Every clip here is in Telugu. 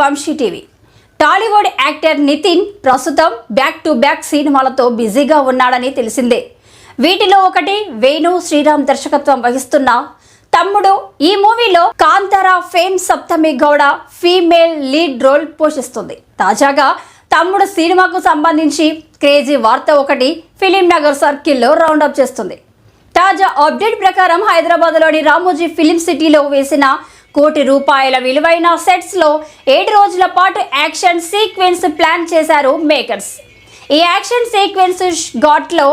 వంశీ టీవీ. టాలీవుడ్ యాక్టర్ నితిన్ ప్రస్తుతం బ్యాక్ టు బ్యాక్ సినిమాలతో బిజీగా ఉన్నాడని తెలిసిందే. వీటిలో ఒకటి వేణు శ్రీరామ్ దర్శకత్వం వహిస్తున్న తమ్ముడు. ఈ మూవీలో కాంతారా ఫేమ్ సప్తమి గౌడ ఫీమేల్ లీడ్ రోల్ పోషిస్తుంది. తాజాగా తమ్ముడు సినిమాకు సంబంధించి క్రేజీ వార్త ఒకటి ఫిలిం నగర్ సర్కిల్లో రౌండప్ చేస్తుంది. తాజా అప్డేట్ ప్రకారం హైదరాబాద్లోని రామోజీ ఫిలిం సిటీలో వేసిన ₹1 కోటి విలువైన సెట్స్లో 7 రోజుల పాటు యాక్షన్ సీక్వెన్స్ ప్లాన్ చేశారు మేకర్స్. ఈ యాక్షన్ సీక్వెన్స్ ఘాట్లో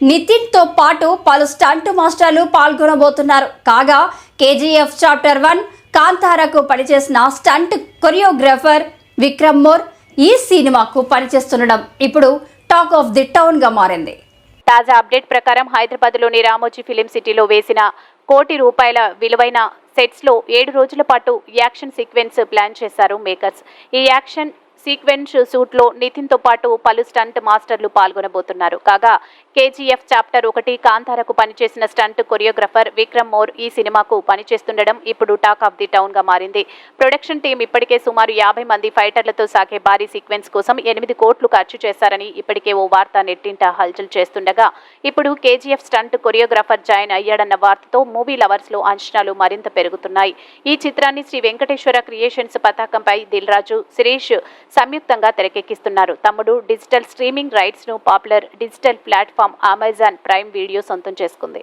నితిన్తో పాటు పలు స్టంట్ మాస్టర్లు పాల్గొనబోతున్నారు. కాగా KGF చాప్టర్ 1 కాంతారాకు పనిచేసిన స్టంట్ కొరియోగ్రాఫర్ విక్రమ్ మోర్ ఈ సినిమాకు పనిచేస్తుండడం ఇప్పుడు టాక్ ఆఫ్ ది టౌన్ గా మారింది. తాజా అప్డేట్ ప్రకారం హైదరాబాద్లోని రామోజీ ఫిలిం సిటీలో వేసిన ₹1 కోటి విలువైన సెట్స్లో 7 రోజుల పాటు యాక్షన్ సీక్వెన్స్ ప్లాన్ చేశారు మేకర్స్. ఈ యాక్షన్ సీక్వెన్స్ షూట్లో నితిన్తో పాటు పలు స్టంట్ మాస్టర్లు పాల్గొనబోతున్నారు. కాగా KGF చాప్టర్ 1 కాంతారకు పనిచేసిన స్టంట్ కొరియోగ్రాఫర్ విక్రమ్ మోర్ ఈ సినిమాకు పనిచేస్తుండడం ఇప్పుడు టాక్ ఆఫ్ ది టౌన్ గా మారింది. ప్రొడక్షన్ టీం ఇప్పటికే సుమారు 50 మంది ఫైటర్లతో సాగే భారీ సీక్వెన్స్ కోసం 8 కోట్లు ఖర్చు చేశారని ఇప్పటికే ఓ వార్త నెట్టింట హల్చల్ చేస్తుండగా ఇప్పుడు KGF స్టంట్ కొరియోగ్రాఫర్ జాయిన్ అయ్యాడన్న వార్తతో మూవీ లవర్స్ లో అంచనాలు మరింత పెరుగుతున్నాయి. ఈ చిత్రాన్ని శ్రీ వెంకటేశ్వర క్రియేషన్స్ పతాకంపై దిల్ రాజు, శిరీష్ సంయుక్తంగా తెరకెక్కిస్తున్నారు. తమ్ముడు డిజిటల్ స్ట్రీమింగ్ రైట్స్ ను popular digital platform Amazon prime video సొంతం చేసుకుంది.